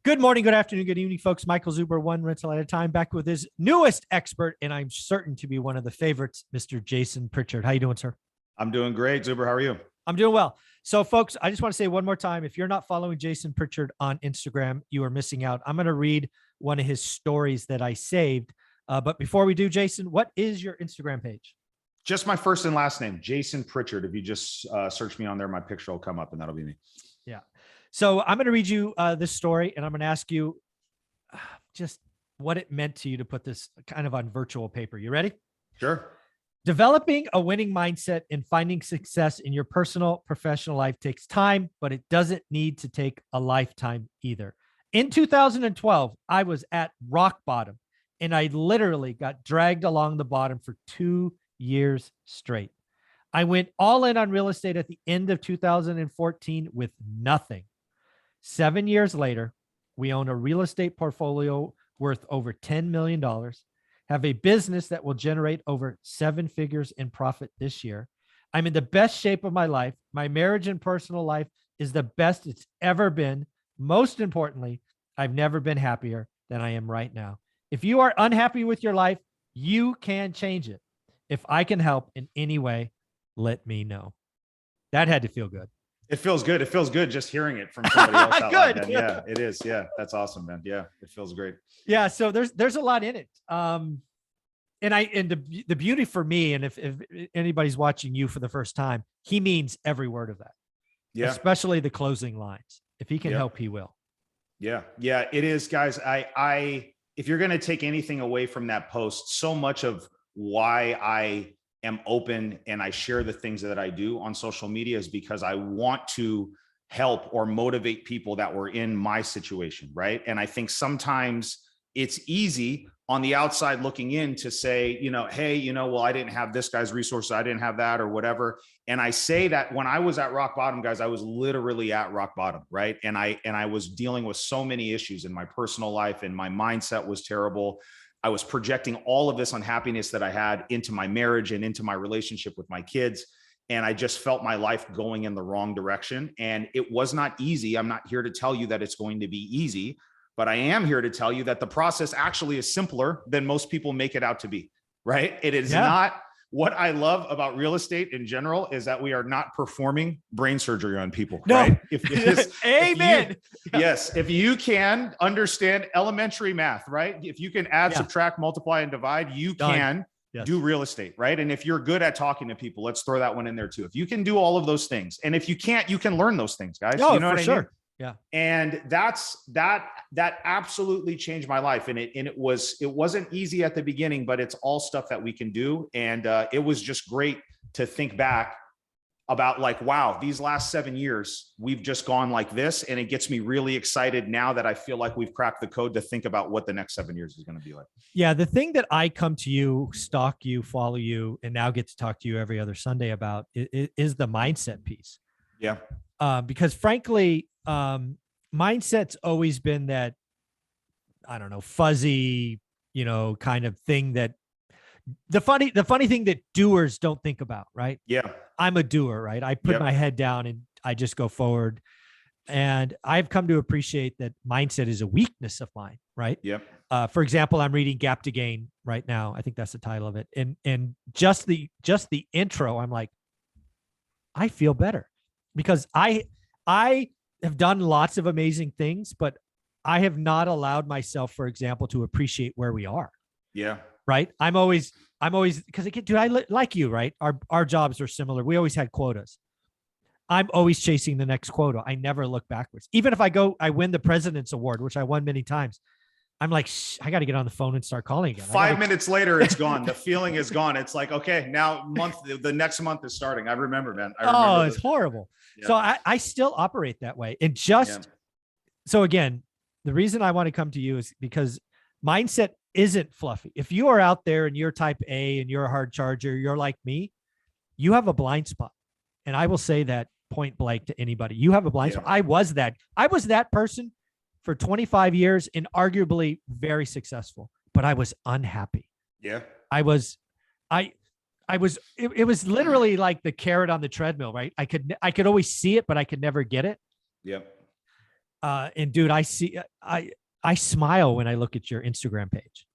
Good morning, good afternoon, good evening, folks. Michael Zuber, one rental at a time, back with his newest expert, and I'm certain to be one of the favorites, Mr. Jason Pritchard. How you doing, sir? I'm doing great. Zuber, how are you? I'm doing well. So, folks, I just want to say one more time, if you're not following Jason Pritchard on Instagram, you are missing out. I'm going to read one of his stories that I saved. But before we do, Jason, what is your Instagram page? Just my first and last name, Jason Pritchard. If you just search me on there, my picture will come up and that'll be me. Yeah. So I'm going to read you this story, and I'm going to ask you just what it meant to you to put this kind of on virtual paper. You ready? Sure. Developing a winning mindset and finding success in your personal, professional life takes time, but it doesn't need to take a lifetime either. In 2012, I was at rock bottom, and I literally got dragged along the bottom for 2 years straight. I went all in on real estate at the end of 2014 with nothing. 7 years later, we own a real estate portfolio worth over $10 million, have a business that will generate over 7 figures in profit this year. I'm in the best shape of my life. My marriage and personal life is the best it's ever been. Most importantly, I've never been happier than I am right now. If you are unhappy with your life, you can change it. If I can help in any way, let me know. That had to feel good. It feels good. It feels good just hearing it from somebody else out loud, man. Yeah, it is. Yeah, that's awesome, man. Yeah, it feels great. Yeah, so there's a lot in it. And the beauty for me, and if anybody's watching you for the first time, he means every word of that. Yeah, especially the closing lines. If he can help, he will. Yeah, it is, guys. I if you're gonna take anything away from that post, so much of why I am open and I share the things that I do on social media is because I want to help or motivate people that were in my situation, right? And I think sometimes it's easy on the outside looking in to say, hey, well, I didn't have this guy's resources, I didn't have that or whatever. And I say that when I was at rock bottom, guys, I was literally at rock bottom, right? And I was dealing with so many issues in my personal life, and my mindset was terrible. I was projecting all of this unhappiness that I had into my marriage and into my relationship with my kids. And I just felt my life going in the wrong direction. And it was not easy. I'm not here to tell you that it's going to be easy, but I am here to tell you that the process actually is simpler than most people make it out to be, right? It is not. What I love about real estate in general is that we are not performing brain surgery on people, right? Amen. If you can understand elementary math, right? If you can add, subtract, multiply, and divide, you can do real estate, right? And if you're good at talking to people, let's throw that one in there too. If you can do all of those things, and if you can't, you can learn those things, guys. You know what I mean? Yeah. And that absolutely changed my life. And it wasn't easy at the beginning, but it's all stuff that we can do. And it was just great to think back about, like, wow, these last 7 years, we've just gone like this. And it gets me really excited now that I feel like we've cracked the code to think about what the next 7 years is going to be like. Yeah. The thing that I come to you, stalk you, follow you, and now get to talk to you every other Sunday about is the mindset piece. Yeah. Because frankly, mindset's always been that, I don't know, fuzzy, kind of thing that the funny thing that doers don't think about, right? Yeah. I'm a doer, right? I put my head down and I just go forward. And I've come to appreciate that mindset is a weakness of mine, right? Yep. For example, I'm reading Gap to Gain right now. I think that's the title of it. And just the intro, I'm like, I feel better because I have done lots of amazing things, but I have not allowed myself, for example, to appreciate where we are. Yeah. Right. I'm always, because like you, right? Our jobs are similar. We always had quotas. I'm always chasing the next quota. I never look backwards. Even if I win the President's Award, which I won many times, I'm like, I got to get on the phone and start calling again. 5 minutes later, it's gone. The feeling is gone. It's like, okay, now the next month is starting. I remember, man. It's horrible. Yeah. So I still operate that way. And so again, the reason I want to come to you is because mindset isn't fluffy. If you are out there and you're type A and you're a hard charger, you're like me, you have a blind spot. And I will say that point blank to anybody. You have a blind spot. I was that person for 25 years and arguably very successful, but I was unhappy. Yeah. It was literally like the carrot on the treadmill, right? I could always see it, but I could never get it. Yep. And dude, I smile when I look at your Instagram page.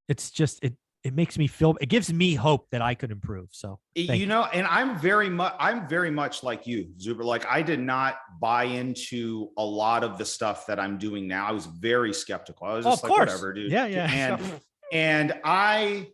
It's just, it makes me feel, it gives me hope that I could improve. So you know, and I'm very much like you, Zuber. Like, I did not buy into a lot of the stuff that I'm doing now. I was very skeptical. I was just like, whatever, dude. Yeah. And I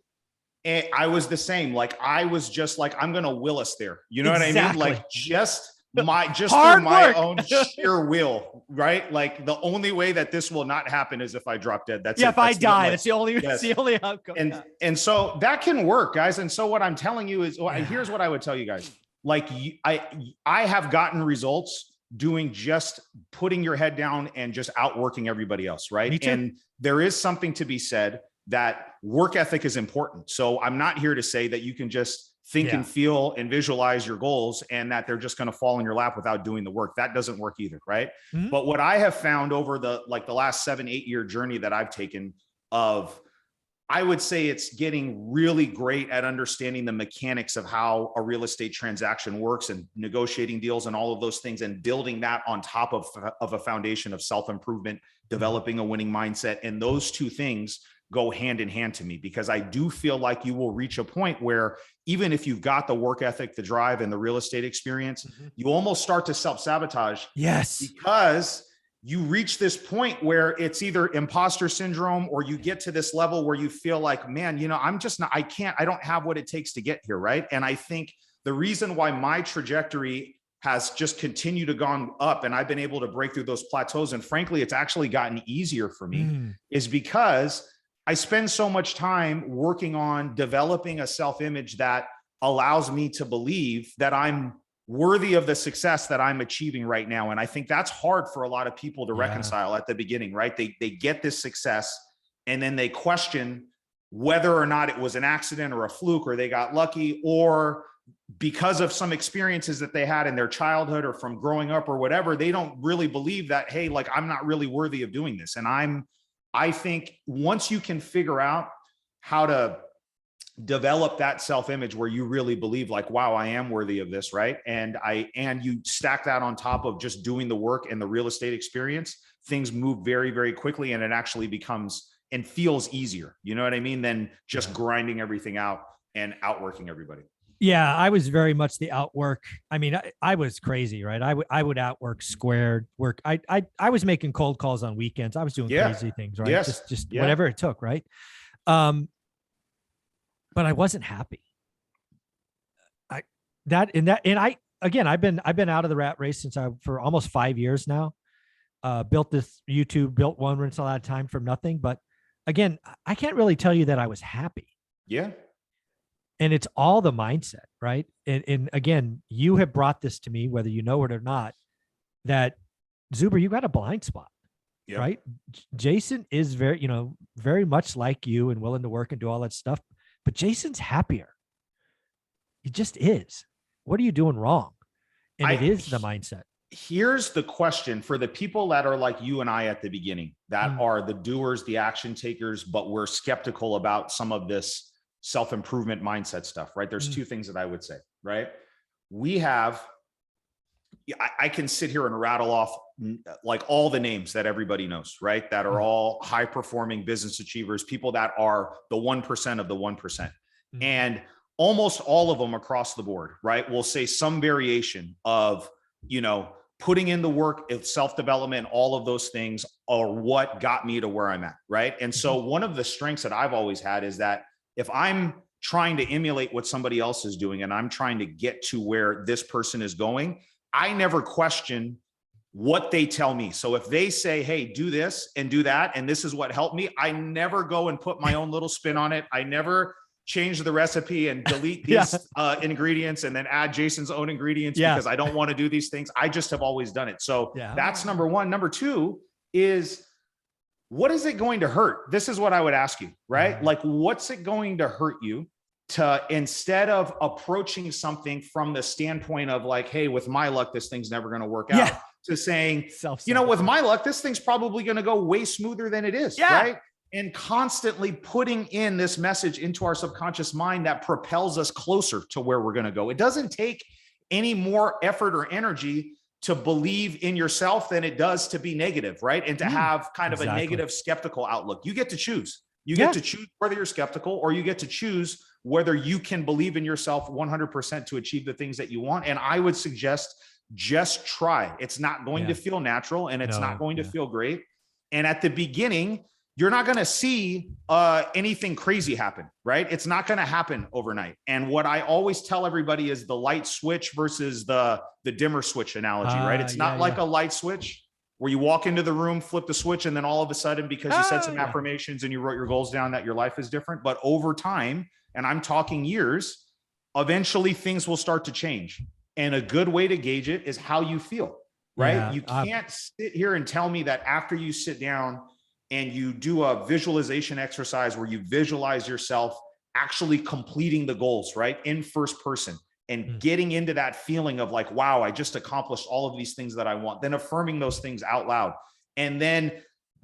was the same. Like, I was just like, I'm going to will us there. You know what I mean? Like, just through my own sheer will, right? Like, the only way that this will not happen is if I drop dead. That's if I die. That's the only outcome. And so that can work, guys. And so what I'm telling you is, here's what I would tell you guys. Like, I have gotten results doing just putting your head down and just outworking everybody else, right? Me too. And there is something to be said that work ethic is important. So I'm not here to say that you can just think and feel and visualize your goals and that they're just going to fall in your lap without doing the work. That doesn't work either, right? Mm-hmm. But what I have found over the last 7-8 year journey that I've taken I would say it's getting really great at understanding the mechanics of how a real estate transaction works and negotiating deals and all of those things, and building that on top of a foundation of self-improvement, developing a winning mindset. And those two things go hand in hand to me, because I do feel like you will reach a point where even if you've got the work ethic, the drive, and the real estate experience, you almost start to self-sabotage. Yes. Because you reach this point where it's either imposter syndrome, or you get to this level where you feel like, man, you know, I don't have what it takes to get here. Right. And I think the reason why my trajectory has just continued to gone up and I've been able to break through those plateaus, and frankly, it's actually gotten easier for me, is because I spend so much time working on developing a self-image that allows me to believe that I'm worthy of the success that I'm achieving right now. And I think that's hard for a lot of people to reconcile at the beginning, right? They get this success and then they question whether or not it was an accident or a fluke, or they got lucky, or because of some experiences that they had in their childhood or from growing up or whatever, they don't really believe that, hey, like, I'm not really worthy of doing this. And I think once you can figure out how to develop that self-image where you really believe like, wow, I am worthy of this, right? And you stack that on top of just doing the work and the real estate experience, things move very, very quickly, and it actually becomes and feels easier, you know what I mean, than just grinding everything out and outworking everybody. Yeah, I was very much the outwork. I mean, I was crazy, right? I would outwork squared work. I was making cold calls on weekends. I was doing crazy things, right? Yes. Just whatever it took, right? But I wasn't happy. I've been out of the rat race for almost 5 years now. Built this YouTube, built one rental at a time from nothing. But again, I can't really tell you that I was happy. Yeah. And it's all the mindset, right? And again, you have brought this to me, whether you know it or not, that Zuber, you got a blind spot, right? Jason is very much like you and willing to work and do all that stuff, but Jason's happier. He just is. What are you doing wrong? And it is the mindset. Here's the question for the people that are like you and I at the beginning, that are the doers, the action takers, but we're skeptical about some of this self-improvement mindset stuff, right? There's two things that I would say, right? I can sit here and rattle off like all the names that everybody knows, right? That are all high performing business achievers, people that are the 1% of the 1%. And almost all of them across the board, right, will say some variation of, putting in the work, self-development, all of those things are what got me to where I'm at, right? And so one of the strengths that I've always had is that if I'm trying to emulate what somebody else is doing and I'm trying to get to where this person is going, I never question what they tell me. So if they say, hey, do this and do that, and this is what helped me, I never go and put my own little spin on it. I never change the recipe and delete these ingredients and then add Jason's own ingredients because I don't want to do these things. I just have always done it. So that's number one. Number two is, what is it going to hurt? This is what I would ask you, right? Like, what's it going to hurt you to, instead of approaching something from the standpoint of like, hey, with my luck, this thing's never going to work out, to saying, with my luck, this thing's probably going to go way smoother than it is, right? And constantly putting in this message into our subconscious mind that propels us closer to where we're going to go. It doesn't take any more effort or energy to believe in yourself than it does to be negative, right? And to have kind of a exactly. negative, skeptical outlook. You get to choose. You get to choose whether you're skeptical, or you get to choose whether you can believe in yourself 100% to achieve the things that you want. And I would suggest just try. It's not going to feel natural, and it's not going to feel great. And at the beginning, you're not going to see anything crazy happen, right? It's not going to happen overnight. And what I always tell everybody is the light switch versus the dimmer switch analogy, right? It's not like a light switch where you walk into the room, flip the switch, and then all of a sudden, because you said some affirmations and you wrote your goals down, that your life is different. But over time, and I'm talking years, eventually things will start to change. And a good way to gauge it is how you feel, right? Yeah, you can't sit here and tell me that after you sit down and you do a visualization exercise where you visualize yourself actually completing the goals, right? In first person, and getting into that feeling of like, wow, I just accomplished all of these things that I want, then affirming those things out loud, and then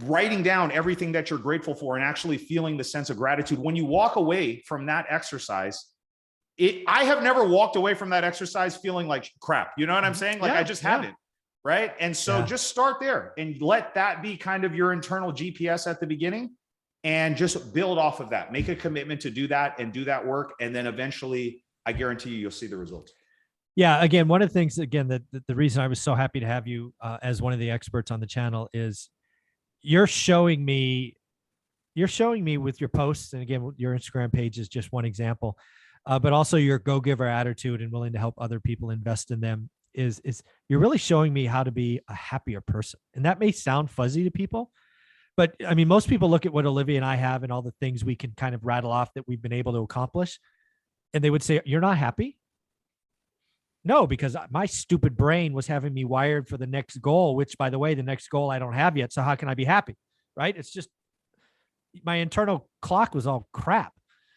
writing down everything that you're grateful for and actually feeling the sense of gratitude. When you walk away from that exercise, I have never walked away from that exercise feeling like crap. You know what I'm saying? Like I just haven't. Right. And so just start there and let that be kind of your internal GPS at the beginning, and just build off of that. Make a commitment to do that and do that work. And then eventually, I guarantee you'll see the results. Yeah. Again, one of the things, again, that the reason I was so happy to have you as one of the experts on the channel is you're showing me with your posts. And again, your Instagram page is just one example, but also your go-giver attitude and willing to help other people invest in them is you're really showing me how to be a happier person. And that may sound fuzzy to people, but I mean, most people look at what Olivia and I have and all the things we can kind of rattle off that we've been able to accomplish, and they would say, you're not happy? No, because my stupid brain was having me wired for the next goal, which, by the way, the next goal I don't have yet. So how can I be happy? Right? It's just my internal clock was all crap.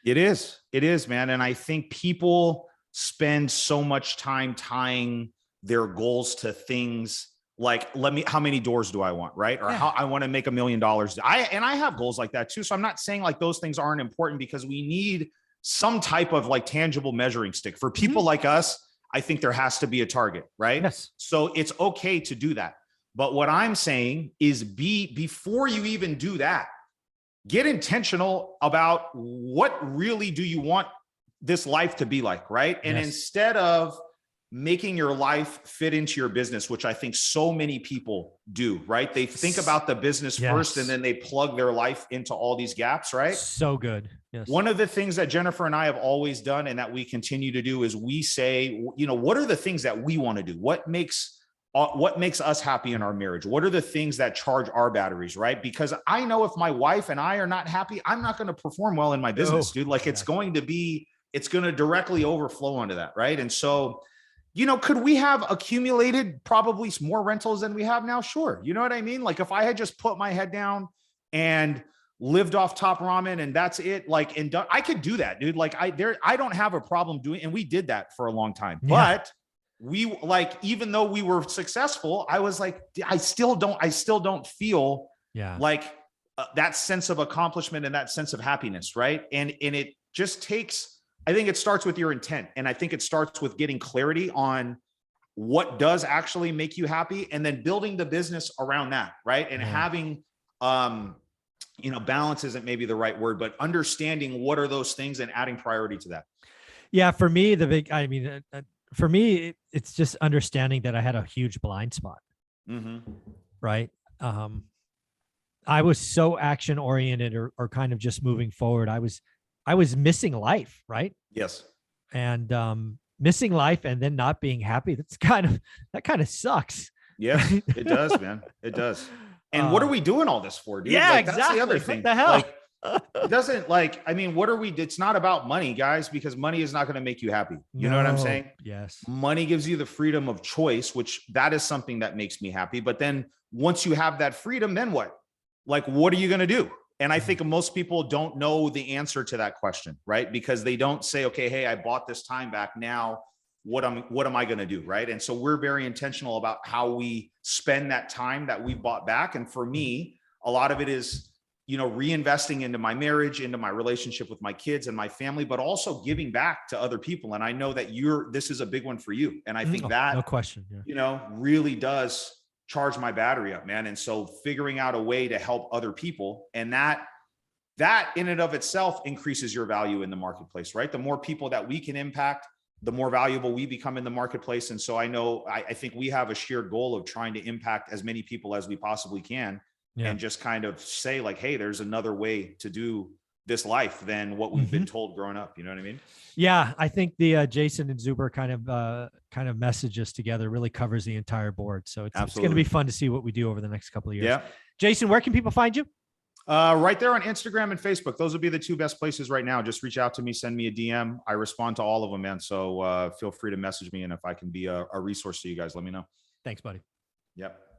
It is, man. And I think people spend so much time tying their goals to things like, how many doors do I want? Right. Or how I want to make $1 million. I have goals like that too. So I'm not saying like those things aren't important, because we need some type of like tangible measuring stick for people like us. I think there has to be a target, right? Yes. So it's okay to do that. But what I'm saying is before you even do that, get intentional about what really do you want this life to be like, right? And instead of making your life fit into your business, which I think so many people do, right? They think about the business first, and then they plug their life into all these gaps, right? So good. Yes. One of the things that Jennifer and I have always done, and that we continue to do, is we say, you know, what are the things that we want to do? What makes us happy in our marriage? What are the things that charge our batteries, right? Because I know if my wife and I are not happy, I'm not going to perform well in my business, dude. Like it's going to directly overflow onto that, right? And so, you know, could we have accumulated probably more rentals than we have now? Sure. You know what I mean? Like if I had just put my head down and lived off Top Ramen and that's it, like, and done, I could do that, dude. Like I don't have a problem doing, and we did that for a long time, but we, like, even though we were successful, I was like, I still don't feel like that sense of accomplishment and that sense of happiness. Right. And it just takes, I think it starts with your intent. And I think it starts with getting clarity on what does actually make you happy, and then building the business around that. Right. And having, you know, balance isn't maybe the right word, but understanding what are those things and adding priority to that. Yeah. For me, for me, it's just understanding that I had a huge blind spot. Right. I was so action oriented or kind of just moving forward. I was missing life. Right. Yes. And missing life and then not being happy. That kind of sucks. Yeah, it does, man. It does. And what are we doing all this for, dude? Yeah, like, exactly. That's the other thing. What the hell? Like, it doesn't, like, I mean, it's not about money, guys, because money is not going to make you happy. You know what I'm saying? Yes. Money gives you the freedom of choice, which that is something that makes me happy. But then once you have that freedom, then what? Like, what are you going to do? And I think most people don't know the answer to that question, right? Because they don't say, okay, hey, I bought this time back. Now, what am I going to do? Right. And so we're very intentional about how we spend that time that we bought back. And for me, a lot of it is, reinvesting into my marriage, into my relationship with my kids and my family, but also giving back to other people. And I know that this is a big one for you. And I think that, no question. Yeah. Really does charge my battery up, man. And so figuring out a way to help other people, and that in and of itself increases your value in the marketplace, right? The more people that we can impact, the more valuable we become in the marketplace. And so I think we have a shared goal of trying to impact as many people as we possibly can. Yeah. And just kind of say like, hey, there's another way to do this life than what we've been told growing up. You know what I mean? Yeah. I think the Jason and Zuber kind of messages together really covers the entire board. So it's going to be fun to see what we do over the next couple of years. Yeah. Jason, where can people find you? Right there on Instagram and Facebook. Those would be the two best places right now. Just reach out to me, send me a DM. I respond to all of them, man. So feel free to message me. And if I can be a resource to you guys, let me know. Thanks, buddy. Yep.